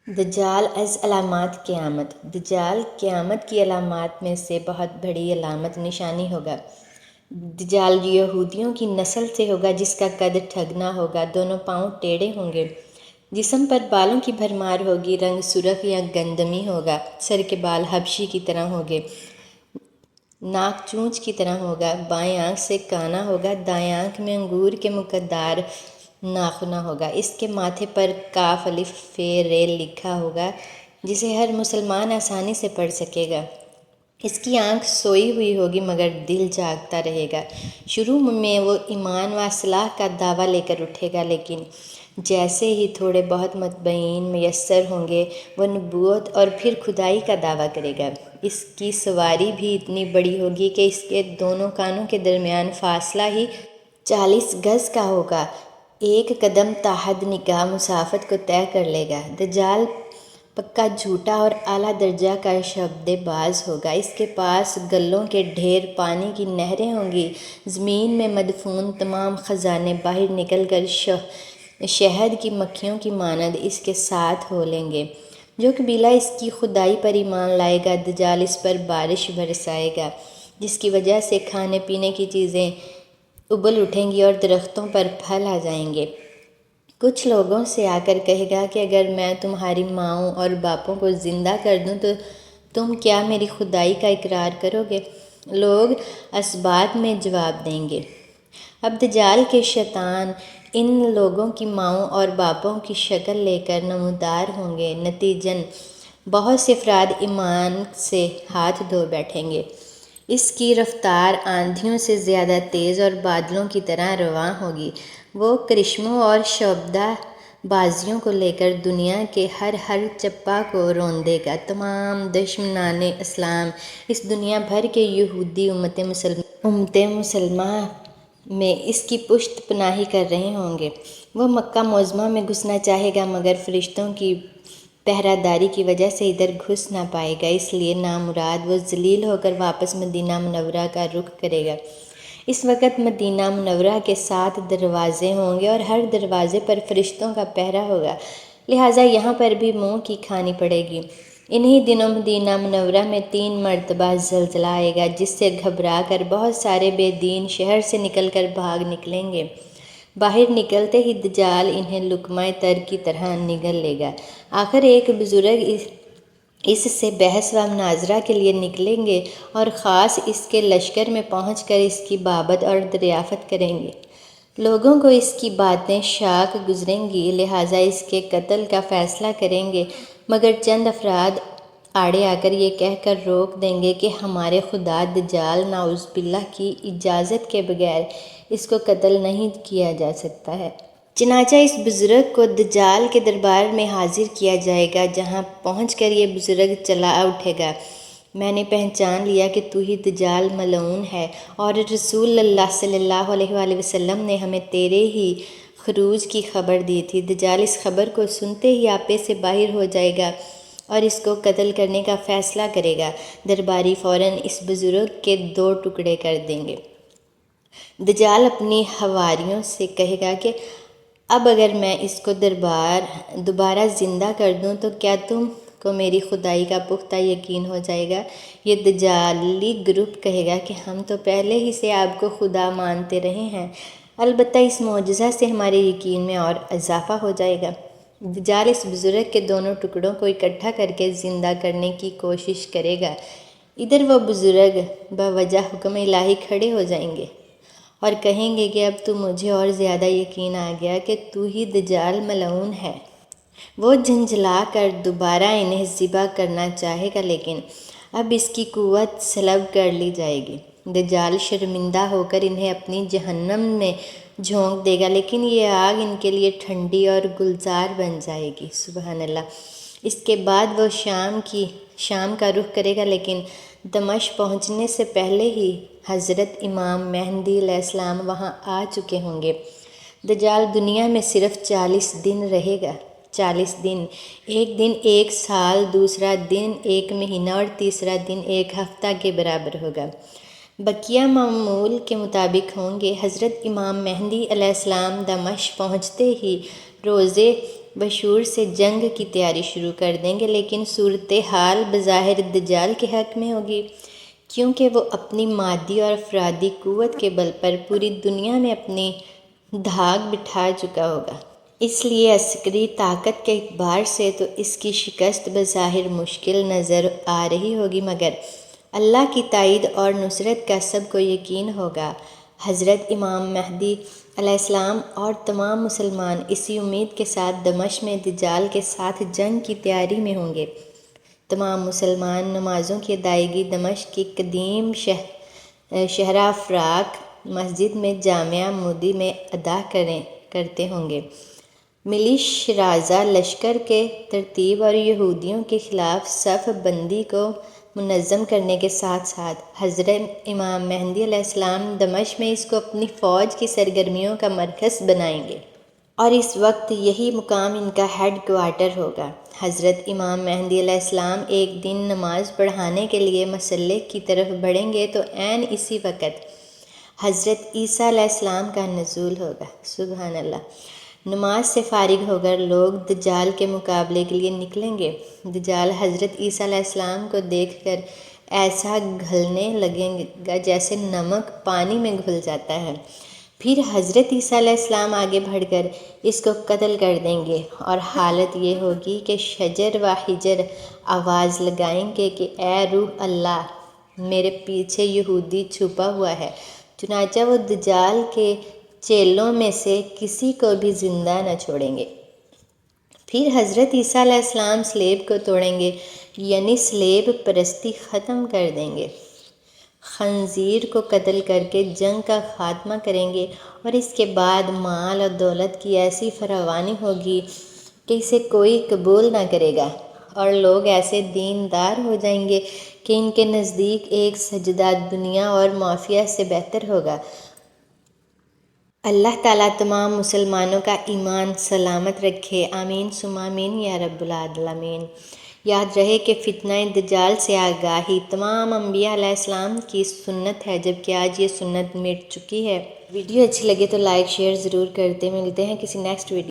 دجال از علامات قیامت۔ دجال قیامت کی علامات میں سے بہت بڑی علامت نشانی ہوگا۔ دجال یہودیوں کی نسل سے ہوگا جس کا قد ٹھگنا ہوگا، دونوں پاؤں ٹیڑھے ہوں گے، جسم پر بالوں کی بھرمار ہوگی، رنگ سرخ یا گندمی ہوگا، سر کے بال حبشی کی طرح ہوں گے، ناک چونچ کی طرح ہوگا، بائیں آنکھ سے کانا ہوگا، دائیں آنکھ میں انگور کے مقدار ناخنا ہوگا، اس کے ماتھے پر کاف الف ف ر لکھا ہوگا جسے ہر مسلمان آسانی سے پڑھ سکے گا۔ اس کی آنکھ سوئی ہوئی ہوگی مگر دل جاگتا رہے گا۔ شروع میں وہ ایمان و اصلاح کا دعویٰ لے کر اٹھے گا، لیکن جیسے ہی تھوڑے بہت متبعین میسر ہوں گے وہ نبوت اور پھر خدائی کا دعویٰ کرے گا۔ اس کی سواری بھی اتنی بڑی ہوگی کہ اس کے دونوں کانوں کے درمیان فاصلہ ہی 40 گز کا ہوگا، ایک قدم تاحد نگاہ مسافت کو طے کر لے گا۔ دجال پکا جھوٹا اور اعلیٰ درجہ کا شعبدے باز ہوگا، اس کے پاس گلوں کے ڈھیر، پانی کی نہریں ہوں گی، زمین میں مدفون تمام خزانے باہر نکل کر شہد کی مکھیوں کی مانند اس کے ساتھ ہو لیں گے۔ جو قبیلہ اس کی خدائی پر ایمان لائے گا، دجال اس پر بارش برسائے گا، جس کی وجہ سے کھانے پینے کی چیزیں ابل اٹھیں گی اور درختوں پر پھل آ جائیں گے۔ کچھ لوگوں سے آ کر کہے گا کہ اگر میں تمہاری ماؤں اور باپوں کو زندہ کر دوں تو تم کیا میری خدائی کا اقرار کرو گے؟ لوگ اثبات میں جواب دیں گے۔ اب دجال کے شیطان ان لوگوں کی ماؤں اور باپوں کی شکل لے کر نمودار ہوں گے، نتیجن بہت سے افراد ایمان سے ہاتھ دھو بیٹھیں گے۔ اس کی رفتار آندھیوں سے زیادہ تیز اور بادلوں کی طرح رواں ہوگی۔ وہ کرشموں اور شعبدہ بازیوں کو لے کر دنیا کے ہر چپا کو روندے گا۔ تمام دشمنان اسلام اس دنیا بھر کے یہودی امت مسلمہ میں اس کی پشت پناہی کر رہے ہوں گے۔ وہ مکہ معظمہ میں گھسنا چاہے گا مگر فرشتوں کی پہرہ داری کی وجہ سے ادھر گھس نہ پائے گا، اس لیے نامراد وہ ذلیل ہو کر واپس مدینہ منورہ کا رخ کرے گا۔ اس وقت مدینہ منورہ کے 7 دروازے ہوں گے اور ہر دروازے پر فرشتوں کا پہرہ ہوگا، لہٰذا یہاں پر بھی منہ کی کھانی پڑے گی۔ انہی دنوں مدینہ منورہ میں 3 مرتبہ زلزلہ آئے گا جس سے گھبرا کر بہت سارے بے دین شہر سے نکل کر بھاگ نکلیں گے۔ باہر نکلتے ہی دجال انہیں لقمہ تر کی طرح نگل لے گا۔ آخر ایک بزرگ اس سے بحث و مناظرہ کے لیے نکلیں گے اور خاص اس کے لشکر میں پہنچ کر اس کی بابت اور دریافت کریں گے۔ لوگوں کو اس کی باتیں شاق گزریں گی، لہٰذا اس کے قتل کا فیصلہ کریں گے، مگر چند افراد آڑے آ کر یہ کہہ کر روک دیں گے کہ ہمارے خدا دجال نعوذ باللہ کی اجازت کے بغیر اس کو قتل نہیں کیا جا سکتا ہے۔ چنانچہ اس بزرگ کو دجال کے دربار میں حاضر کیا جائے گا، جہاں پہنچ کر یہ بزرگ چلا اٹھے گا، میں نے پہچان لیا کہ تو ہی دجال ملعون ہے اور رسول اللہ صلی اللہ علیہ وآلہ وسلم نے ہمیں تیرے ہی خروج کی خبر دی تھی۔ دجال اس خبر کو سنتے ہی آپے سے باہر ہو جائے گا اور اس کو قتل کرنے کا فیصلہ کرے گا۔ درباری فوراً اس بزرگ کے 2 ٹکڑے کر دیں گے۔ دجال اپنی حواریوں سے کہے گا کہ اب اگر میں اس کو دوبارہ زندہ کر دوں تو کیا تم کو میری خدائی کا پختہ یقین ہو جائے گا؟ یہ دجالی گروپ کہے گا کہ ہم تو پہلے ہی سے آپ کو خدا مانتے رہے ہیں، البتہ اس معجزہ سے ہمارے یقین میں اور اضافہ ہو جائے گا۔ دجال اس بزرگ کے دونوں ٹکڑوں کو اکٹھا کر کے زندہ کرنے کی کوشش کرے گا۔ ادھر وہ بزرگ بوجہ حکم الہی کھڑے ہو جائیں گے اور کہیں گے کہ اب تو مجھے اور زیادہ یقین آ گیا کہ تو ہی دجال ملعون ہے۔ وہ جھنجھلا کر دوبارہ انہیں ذبح کرنا چاہے گا، لیکن اب اس کی قوت سلب کر لی جائے گی۔ دجال شرمندہ ہو کر انہیں اپنی جہنم میں جھونک دے گا، لیکن یہ آگ ان کے لیے ٹھنڈی اور گلزار بن جائے گی۔ سبحان اللہ۔ اس کے بعد وہ شام کا رخ کرے گا، لیکن دمشق پہنچنے سے پہلے ہی حضرت امام مہدی علیہ السلام وہاں آ چکے ہوں گے۔ دجال دنیا میں صرف 40 دن رہے گا۔ 40 دن، ایک دن 1 سال، دوسرا دن 1 مہینہ اور تیسرا دن 1 ہفتہ کے برابر ہوگا۔ بقیہ معمول کے مطابق ہوں گے۔ حضرت امام مہدی علیہ السلام دمشق پہنچتے ہی روزے بشور سے جنگ کی تیاری شروع کر دیں گے، لیکن صورتحال بظاہر دجال کے حق میں ہوگی، کیونکہ وہ اپنی مادی اور افرادی قوت کے بل پر پوری دنیا میں اپنی دھاک بٹھا چکا ہوگا۔ اس لیے عسکری طاقت کے اعتبار سے تو اس کی شکست بظاہر مشکل نظر آ رہی ہوگی، مگر اللہ کی تائید اور نصرت کا سب کو یقین ہوگا۔ حضرت امام مہدی علیہ السلام اور تمام مسلمان اسی امید کے ساتھ دمشق میں دجال کے ساتھ جنگ کی تیاری میں ہوں گے۔ تمام مسلمان نمازوں کی ادائیگی دمشق کی قدیم شہرہ افراک مسجد میں جامع مودی میں ادا کرتے ہوں گے۔ ملی شیرازہ لشکر کے ترتیب اور یہودیوں کے خلاف صف بندی کو منظم کرنے کے ساتھ ساتھ حضرت امام مہدی علیہ السلام دمشق میں اس کو اپنی فوج کی سرگرمیوں کا مرکز بنائیں گے، اور اس وقت یہی مقام ان کا ہیڈ کوارٹر ہوگا۔ حضرت امام مہدی علیہ السلام ایک دن نماز پڑھانے کے لیے مسلح کی طرف بڑھیں گے تو عین اسی وقت حضرت عیسیٰ علیہ السلام کا نزول ہوگا۔ سبحان اللہ۔ نماز سے فارغ ہو کر لوگ دجال کے مقابلے کے لیے نکلیں گے۔ دجال حضرت عیسیٰ علیہ السلام کو دیکھ کر ایسا گھلنے لگے گا جیسے نمک پانی میں گھل جاتا ہے۔ پھر حضرت عیسیٰ علیہ السلام آگے بڑھ کر اس کو قتل کر دیں گے، اور حالت یہ ہوگی کہ شجر و حجر آواز لگائیں گے کہ اے روح اللہ، میرے پیچھے یہودی چھپا ہوا ہے۔ چنانچہ وہ دجال کے چیلوں میں سے کسی کو بھی زندہ نہ چھوڑیں گے۔ پھر حضرت عیسیٰ علیہ السلام صلیب کو توڑیں گے، یعنی صلیب پرستی ختم کر دیں گے۔ خنزیر کو قتل کر کے جنگ کا خاتمہ کریں گے، اور اس کے بعد مال اور دولت کی ایسی فراوانی ہوگی کہ اسے کوئی قبول نہ کرے گا، اور لوگ ایسے دیندار ہو جائیں گے کہ ان کے نزدیک ایک سجدہ دنیا اور معافیہ سے بہتر ہوگا۔ اللہ تعالیٰ تمام مسلمانوں کا ایمان سلامت رکھے، آمین ثم آمین یا رب العالمین۔ یاد رہے کہ فتنہ دجال سے آگاہی تمام انبیاء علیہ السلام کی سنت ہے، جبکہ آج یہ سنت مٹ چکی ہے۔ ویڈیو اچھی لگے تو لائک شیئر ضرور کرتے، ملتے ہیں کسی نیکسٹ ویڈیو